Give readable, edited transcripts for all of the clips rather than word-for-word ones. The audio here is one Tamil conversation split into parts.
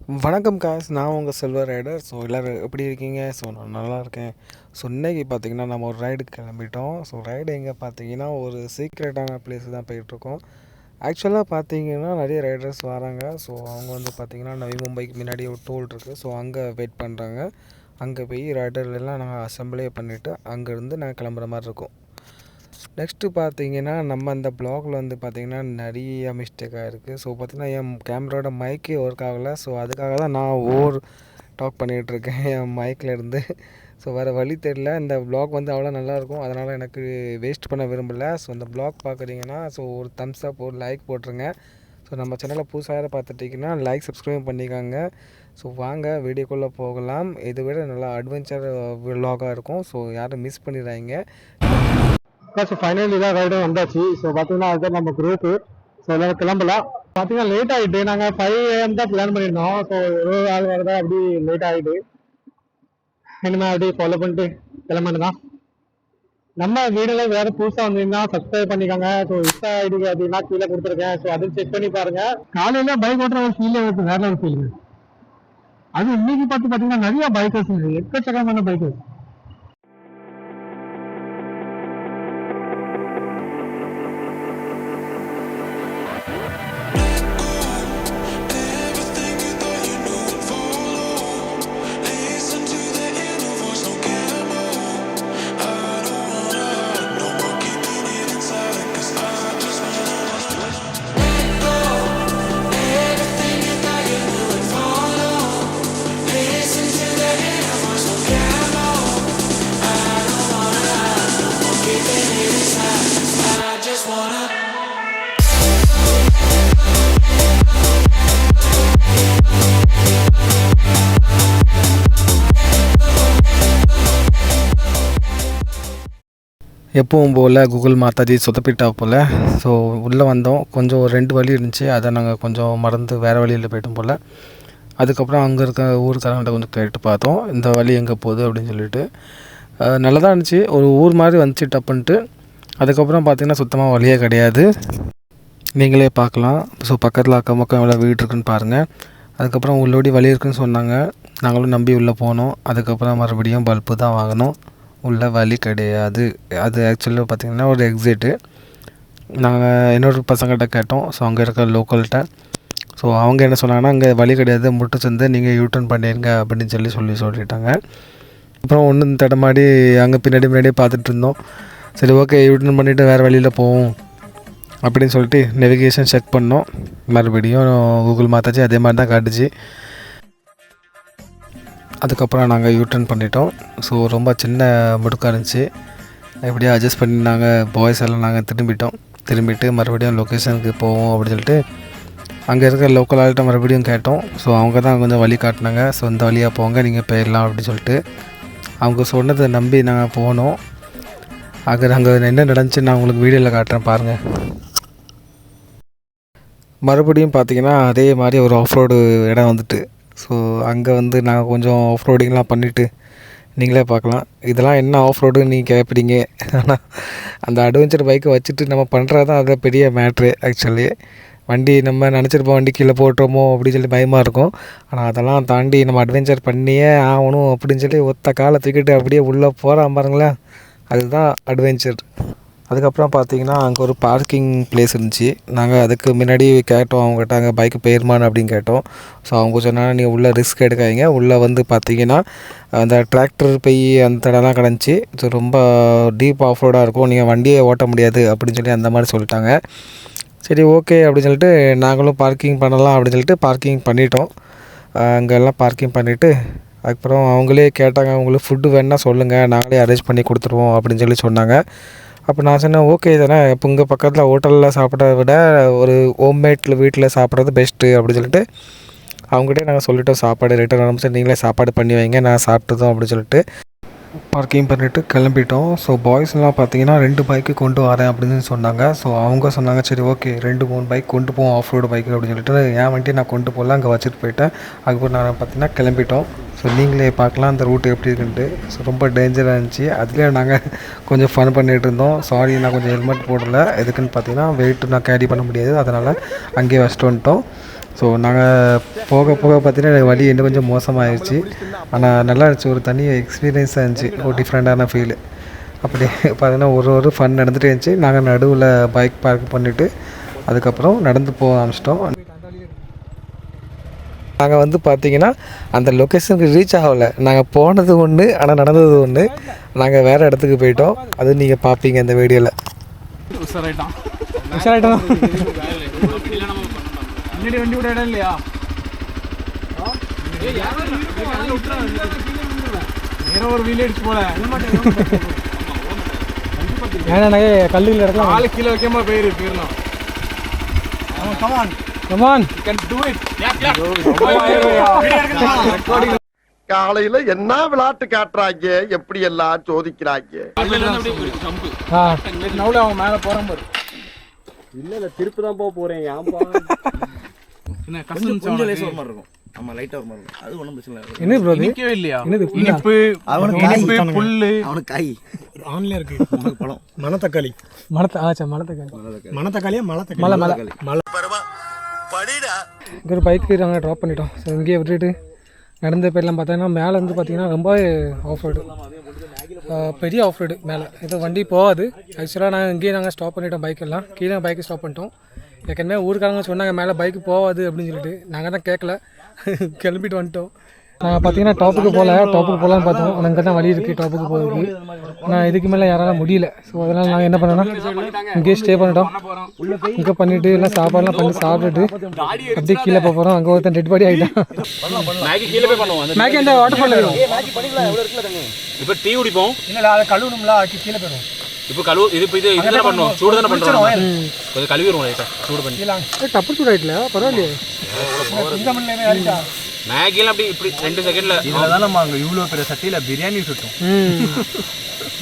வணக்கம் காஸ், நான் உங்கள் சில்வர் ரைடர். ஸோ எல்லோரும் எப்படி இருக்கீங்க? ஸோ நான் நல்லா இருக்கேன். ஸோ இன்றைக்கி பார்த்தீங்கன்னா நம்ம ஒரு ரைடுக்கு கிளம்பிட்டோம். ஸோ ரைடு எங்கே பார்த்தீங்கன்னா ஒரு சீக்ரெட்டான பிளேஸ் தான் போயிட்டுருக்கோம். ஆக்சுவலாக பார்த்தீங்கன்னா நிறைய ரைடர்ஸ் வராங்க. ஸோ அவங்க வந்து பார்த்திங்கன்னா நவி மும்பைக்கு முன்னாடி ஒரு டோல் இருக்குது. ஸோ அங்கே வெயிட் பண்ணுறாங்க. அங்கே போய் ரைடர்லாம் நாங்கள் அசம்பிளே பண்ணிவிட்டு அங்கேருந்து நாங்கள் கிளம்புற மாதிரி இருக்கும். நெக்ஸ்ட்டு பார்த்தீங்கன்னா நம்ம அந்த ப்ளாகில் வந்து பார்த்திங்கன்னா நிறைய மிஸ்டேக்காக இருக்குது. ஸோ பார்த்திங்கன்னா என் கேமராவோட மைக்கே ஒர்க் ஆகலை. ஸோ அதுக்காக தான் நான் டாக் பண்ணிகிட்ருக்கேன் என் மைக்கில். ஸோ வேறு வழி தெரியல. இந்த ப்ளாக் வந்து அவ்வளோ நல்லாயிருக்கும். அதனால் எனக்கு வேஸ்ட் பண்ண விரும்பலை. ஸோ இந்த ப்ளாக் பார்க்குறீங்கன்னா ஸோ ஒரு தம்ஸ் அப், ஒரு லைக் போட்டுருங்க. ஸோ நம்ம சேனலை புதுசாக பார்த்துட்டிங்கன்னா லைக் சப்ஸ்கிரைப் பண்ணிக்காங்க. ஸோ வாங்க வீடியோக்குள்ளே போகலாம். இதை விட நல்லா அட்வென்ச்சர் விலாகாக இருக்கும். ஸோ யாரும் மிஸ் பண்ணிடுறாங்க. ஸோ ஃபைனலி தான் ரைடும் வந்தாச்சு. ஸோ பார்த்தீங்கன்னா அதுதான் நம்ம குரூப்பு. ஸோ எல்லோரும் கிளம்பலாம். பார்த்தீங்கன்னா லேட் ஆகிட்டு. நாங்கள் 5 AM தான் பிளான் பண்ணியிருந்தோம். ஸோ ஒரு ஆள் வரதான் அப்படி லேட் ஆகிட்டு இனிமேல் அப்படியே ஃபாலோ பண்ணிட்டு கிளம்புன்னு தான். நம்ம வீடியோவில் வேறு புதுசாக வந்தீங்கன்னா சப்ஸ்கிரைப் பண்ணிக்கோங்க. ஸோ இன்ஸ்டா ஐடிக்கு அப்படின்னா கீழே கொடுத்துருக்கேன். ஸோ அதுவும் செக் பண்ணி பாருங்கள். காலையில் பைக் ஓட்டுற ஒரு ஃபீலே இருக்குது, வேற ஒரு ஃபீலுங்க. அது இன்னைக்கு பார்த்து பார்த்தீங்கன்னா நிறைய பைக்கர்ஸ், எக்கச்சக்கமான பைக்கர்ஸ். எப்பவும் போல் கூகுள் மாத்தாஜி சொதப்பிட்டா போல். ஸோ உள்ளே வந்தோம். கொஞ்சம் 2 வழி இருந்துச்சு. அதை நாங்கள் கொஞ்சம் மறந்து வேறு வழியில் போய்ட்டோம் போல். அதுக்கப்புறம் அங்கே இருக்க ஊருக்காரங்கிட்ட கொஞ்சம் கேட்டு பார்த்தோம், இந்த வழி எங்கே போகுது அப்படின்னு சொல்லிட்டு. நல்லா தான் இருந்துச்சு. ஒரு ஊர் மாதிரி வந்துச்சு டப்புன்ட்டு. அதுக்கப்புறம் பார்த்திங்கன்னா சுத்தமாக வழியே கிடையாது. நீங்களே பார்க்கலாம். ஸோ பக்கத்தில் அக்கம் பக்கம் எவ்வளோ வீடு இருக்குன்னு பாருங்கள். அதுக்கப்புறம் உள்ளோடி வழி இருக்குதுன்னு சொன்னாங்க. நாங்களும் நம்பி உள்ளே போனோம். அதுக்கப்புறம் மறுபடியும் பல்பு தான் வாங்கினோம். உள்ள வழி கிடையாது. அது ஆக்சுவலாக பார்த்திங்கன்னா ஒரு எக்ஸிட்டு. நாங்கள் இன்னொரு பசங்கள்கிட்ட கேட்டோம். ஸோ அங்கே இருக்க லோக்கல்கிட்ட. ஸோ அவங்க என்ன சொன்னாங்கன்னா அங்கே வழி கிடையாது, முட்டு சந்து, நீங்கள் யூட்டர்ன் பண்ணிடுங்க அப்படின்னு சொல்லிட்டாங்க. அப்புறம் ஒன்று தடமாடி அங்கே பின்னாடி பார்த்துட்டு இருந்தோம். சரி, ஓகே, யூட்டர்ன் பண்ணிவிட்டு வேறு வழியில் போவோம் அப்படின்னு சொல்லிட்டு நேவிகேஷன் செக் பண்ணோம். மறுபடியும் கூகுள் மாத்தாச்சு அதே மாதிரி தான் காட்டுச்சு. அதுக்கப்புறம் நாங்கள் யூட்டர்ன் பண்ணிட்டோம். ஸோ ரொம்ப சின்ன முடுக்காக இருந்துச்சு. எப்படியோ அட்ஜஸ்ட் பண்ணி நாங்கள் பாய்ஸ் எல்லாம் நாங்கள் திரும்பிட்டு மறுபடியும் லொக்கேஷனுக்கு போவோம் அப்படின்னு சொல்லிட்டு அங்கே இருக்கிற லோக்கல் ஆள்கிட்ட மறுபடியும் கேட்டோம். ஸோ அவங்க தான் கொஞ்சம் வழி காட்டினாங்க. ஸோ இந்த வழியாக போங்க, நீங்கள் போயிடலாம் அப்படின்னு சொல்லிட்டு அவங்க சொன்னதை நம்பி நாங்கள் போனோம். அங்கே என்ன நடந்துச்சு நான் உங்களுக்கு வீடியோவில் காட்டுறேன் பாருங்கள். மறுபடியும் பார்த்திங்கன்னா அதே மாதிரி ஒரு ஆஃப் ரோடு இடம் வந்துட்டு. ஸோ அங்கே வந்து நாங்கள் கொஞ்சம் ஆஃப் ரோடிங்லாம் பண்ணிவிட்டு நீங்களே பார்க்கலாம். இதெல்லாம் என்ன ஆஃப் ரோடுன்னு நீங்கள் கேட்பீங்க. ஆனால் அந்த அட்வென்ச்சர் பைக்கை வச்சுட்டு நம்ம பண்ணுறது தான் அது பெரிய மேட்ரு. ஆக்சுவலி வண்டி நம்ம நினச்சிருப்போம் வண்டி கீழே போட்டுறோமோ அப்படின்னு சொல்லி பயமாக இருக்கும். ஆனால் அதெல்லாம் தாண்டி நம்ம அட்வென்ச்சர் பண்ணியே ஆகணும் அப்படின்னு சொல்லி ஒத்த காலை தூக்கிட்டு அப்படியே உள்ளே போகிறான் பாருங்களேன், அதுதான் அட்வென்ச்சர். அதுக்கப்புறம் பார்த்திங்கன்னா அங்கே ஒரு பார்க்கிங் பிளேஸ் இருந்துச்சு. நாங்கள் அதுக்கு முன்னாடி கேட்டோம் அவங்ககிட்ட, அங்கே பைக்கு போயிருமான்னு அப்படின்னு கேட்டோம். ஸோ அவங்க சொன்னாங்க, நீங்கள் உள்ளே ரிஸ்க் எடுக்காதீங்க, உள்ளே வந்து பார்த்திங்கன்னா அந்த டிராக்டர் போய் அந்த இடம்லாம் கிடந்துச்சு. ஸோ ரொம்ப டீப் ஆஃப் ரோடாக இருக்கும், நீங்கள் வண்டியே ஓட்ட முடியாது அப்படின்னு சொல்லி அந்த மாதிரி சொல்லிட்டாங்க. சரி, ஓகே அப்படின்னு சொல்லிட்டு நாங்களும் பார்க்கிங் பண்ணலாம் அப்படின்னு சொல்லிட்டு பார்க்கிங் பண்ணிட்டோம். அங்கெல்லாம் பார்க்கிங் பண்ணிவிட்டு அதுக்கப்புறம் அவங்களே கேட்டாங்க, உங்களுக்கு ஃபுட்டு வேணுன்னா சொல்லுங்கள், நாங்களே அரேஞ்ச் பண்ணி கொடுத்துருவோம் அப்படின்னு சொல்லி சொன்னாங்க. அப்போ நான் சொன்னேன், ஓகே தானே, இப்போ இங்கே பக்கத்தில் ஹோட்டலில் சாப்பிட்றத விட ஒரு ஹோம்மேட்டில் வீட்டில் சாப்பிட்றது பெஸ்ட்டு அப்படின்னு சொல்லிட்டு அவங்ககிட்டே நாங்கள் சொல்லிட்டோம். சாப்பாடு ரிட்டர்ன் ஆரம்பிச்சு நீங்களே சாப்பாடு பண்ணி வைங்க, நான் சாப்பிட்டதும் அப்படின்னு சொல்லிட்டு பார்க்கிங் பண்ணிவிட்டு கிளம்பிட்டோம். ஸோ பாய்ஸ்லாம் பார்த்தீங்கன்னா 2 பைக்கு கொண்டு வரேன் அப்படின்னு சொன்னாங்க. ஸோ அவங்க சொன்னாங்க, சரி ஓகே 2-3 பைக் கொண்டு போவோம் ஆஃப் ரோடு பைக்கு அப்படின்னு சொல்லிட்டு என் வண்டி நான் கொண்டு போகலாம், அங்கே வச்சுட்டு போயிட்டேன். அதுக்கப்புறம் நான் பார்த்தீங்கன்னா கிளம்பிட்டோம். ஸோ நீங்களே பார்க்கலாம் அந்த ரூட்டு எப்படி இருக்குன்ட்டு. ஸோ ரொம்ப டேஞ்சராக இருந்துச்சு. அதுலேயே நாங்கள் கொஞ்சம் ஃபன் பண்ணிகிட்டு இருந்தோம். சாரி, நான் கொஞ்சம் ஹெல்மெட் போடலை. எதுக்குன்னு பார்த்தீங்கன்னா வெயிட்டு நான் கேரி பண்ண முடியாது, அதனால் அங்கேயே வச்சுட்டு வந்துட்டோம். ஸோ நாங்கள் போக போக பார்த்தீங்கன்னா வழி இன்னும் கொஞ்சம் மோசமாகிடுச்சு. ஆனால் நல்லா இருந்துச்சு, ஒரு தனி எக்ஸ்பீரியன்ஸாக இருந்துச்சு, ஒரு டிஃப்ரெண்ட்டான ஃபீலு. அப்படி பார்த்தீங்கன்னா ஒரு ஃபன் நடந்துகிட்டே இருந்துச்சு. நாங்கள் நடுவில் பைக் பார்க் பண்ணிவிட்டு அதுக்கப்புறம் நடந்து போக ஆரம்பிச்சிட்டோம். நாங்கள் வந்து பார்த்திங்கன்னா அந்த லொக்கேஷனுக்கு ரீச் ஆகலை. நாங்கள் போனது ஒன்று, ஆனால் நடந்தது ஒன்று. நாங்கள் வேறு இடத்துக்கு போயிட்டோம். அது நீங்கள் பார்ப்பீங்க இந்த வீடியோவில். முன்னாடி வண்டி விட இடம் இல்லையா? நேரம் ஒரு வீல் அடிச்சு போல. ஏன்னா கல்லுகள் இடத்துல ஆளு கீழே வைக்காம போயிடலாம். காலையில என்ன விளையாட்டு காட்டுறாங்க, எப்படி எல்லாம் சோதிக்கிறாங்க. அவங்க மேல போறான் பாரு. இல்ல திருப்பு தான் போறேன். ஏன்பா கொஞ்சம் லேசா ஒரு மாதிரி இருக்கும். ஆமா லைட்டா ஒரு மாதிரி இருக்கும். அது ஒண்ணும் பிரச்சனை இல்ல. என்ன ப்ரோ நிக்கவே இல்லையா? இனிப்பு அவனுக்கு புல்லு அவனுக்கு காய் ஆன்ல இருக்கு. உனக்கு பழம் மணத்தக்காளி மணத்தக்காளியா மலை படிடா. இங்க ஒரு பைக் நாங்கள் ட்ராப் பண்ணிட்டோம். ஸோ இங்கேயே விட்டுட்டு நடந்த பேர்லாம் பார்த்தீங்கன்னா மேலே வந்து பார்த்தீங்கன்னா ரொம்ப ஆஃப் ரோடு, பெரிய ஆஃப் ரோடு மேலே. ஏதோ வண்டி போகாது. ஆக்சுவலாக நாங்கள் ஸ்டாப் பண்ணிட்டோம். பைக்கெல்லாம் கீழே பைக்கு ஸ்டாப் பண்ணிட்டோம். ஏற்கனவே ஊருக்காரங்க சொன்னாங்க மேலே பைக்கு போகாது அப்படின்னு சொல்லிட்டு. நாங்கள் தான் கேட்கல, கிளம்பிட்டு வந்துட்டோம். நாங்கள் பார்த்தீங்கன்னா டாப்புக்கு போகலான்னு பார்த்தோம். ஆனால் இங்கே தான் வழி இருக்குது டாப்புக்கு போகிறதுக்கு. ஆனால் இதுக்கு மேலே யாராலும் முடியல. ஸோ அதனால் நாங்கள் என்ன பண்ணோன்னா இங்கேயே ஸ்டே பண்ணிட்டோம். இங்கே பண்ணிவிட்டு எல்லாம் சாப்பாடுலாம் பண்ணி சாப்பிட்டுட்டு அப்படியே கீழே போகிறோம். அங்கே ஒருத்தன் டெட் பாடி ஆகிட்டான். மேகி அந்த வாட்டர் ஃபால் இப்போ டீ குடிப்போம். இல்லை அதை கழுவணும்ல, கீழே போயிடும். இப்போ இது பண்ணுவோம், சூடு தானே பண்ணுறோம். கொஞ்சம் கழுவி வருவோம் லைட்டாக சூடு பண்ணி. டப்பு சூடு ஆகிட்டல, பரவாயில்லையே. மேகிலாம் அப்படி இப்படி 2 செகண்ட்ல. இதில் தான் நம்ம அங்கே இவ்வளோ பெரிய சட்டியில் பிரியாணி சுட்டோம்.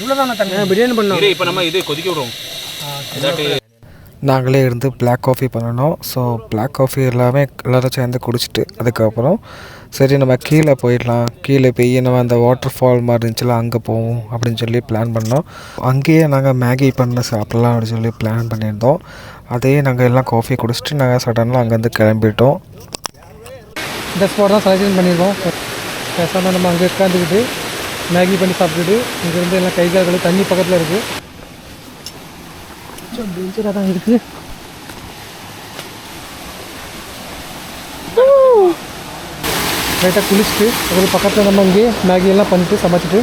இவ்வளோ தானே தண்ணி பிரியாணி பண்ணோம். இப்போ நம்ம இது கொதிக்க விடுவோம். நாங்களே இருந்து பிளாக் காஃபி பண்ணணும். ஸோ பிளாக் காஃபி எல்லோரும் சேர்ந்து குடிச்சிட்டு அதுக்கப்புறம் சரி நம்ம கீழே போயிடலாம், கீழே போய் நம்ம அந்த வாட்டர் ஃபால் மாதிரி இருந்துச்சுல அங்கே போவோம் அப்படின்னு சொல்லி பிளான் பண்ணோம். அங்கேயே நாங்கள் மேகி பண்ண சாப்பிட்லாம் அப்படின்னு சொல்லி பிளான் பண்ணியிருந்தோம். அதே நாங்கள் எல்லாம் காஃபி குடிச்சிட்டு நாங்கள் சடனாக அங்கேருந்து கிளம்பிட்டோம். இந்த ஸ்பாட் தான் செலக்ஷன் பண்ணியிருக்கோம். பேசாமல் நம்ம அங்கே உட்காந்துக்கிட்டு மேகி பண்ணி சாப்பிட்டுட்டு இங்கேருந்து எல்லாம் கை கால் கழுவி தண்ணி பக்கத்தில் இருக்குது. டேஞ்சராக தான் இருக்குது. லைட்டாக குளிச்சுட்டு அதுக்கு பக்கத்தில் நம்ம இங்கே மேகி எல்லாம் பண்ணிட்டு சமைச்சிட்டு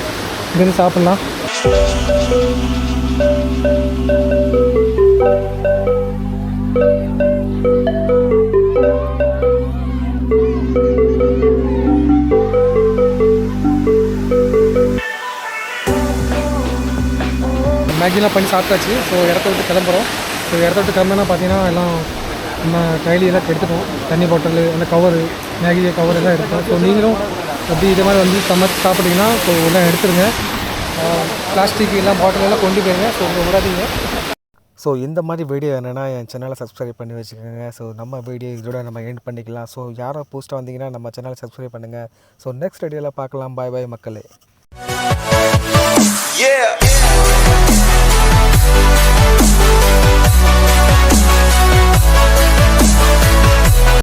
இங்கேருந்து சாப்பிட்லாம். மேகிலாம் பண்ணி சாப்பிட்டாச்சு. ஸோ இடத்த விட்டு கிளம்புறோம். ஸோ இடத்த விட்டு கிளம்புனா பார்த்தீங்கன்னா எல்லாம் நம்ம கையிலெல்லாம் எடுத்துட்டோம். தண்ணி பாட்டில், அந்த கவரு, மேகி கவர் எல்லாம் எடுத்தோம். ஸோ நீங்களும் அப்படி இதே மாதிரி வந்து சமைச்சு சாப்பிட்டீங்கன்னா ஸோ எல்லாம் எடுத்துருங்க. பிளாஸ்டிக் எல்லாம் பாட்டில் எல்லாம் கொண்டு போயிருங்க. ஸோ உங்களை விடாதீங்க. ஸோ இந்த மாதிரி வீடியோ என்னென்னா என் சேனலை சப்ஸ்கிரைப் பண்ணி வச்சுக்கோங்க. ஸோ நம்ம வீடியோ இதோட நம்ம எண்ட் பண்ணிக்கலாம். ஸோ யாரோ போஸ்ட்டாக வந்தீங்கன்னா நம்ம சேனலை சப்ஸ்கிரைப் பண்ணுங்கள். ஸோ நெக்ஸ்ட் வீடியோவில் பார்க்கலாம். பாய் பாய் மக்களே.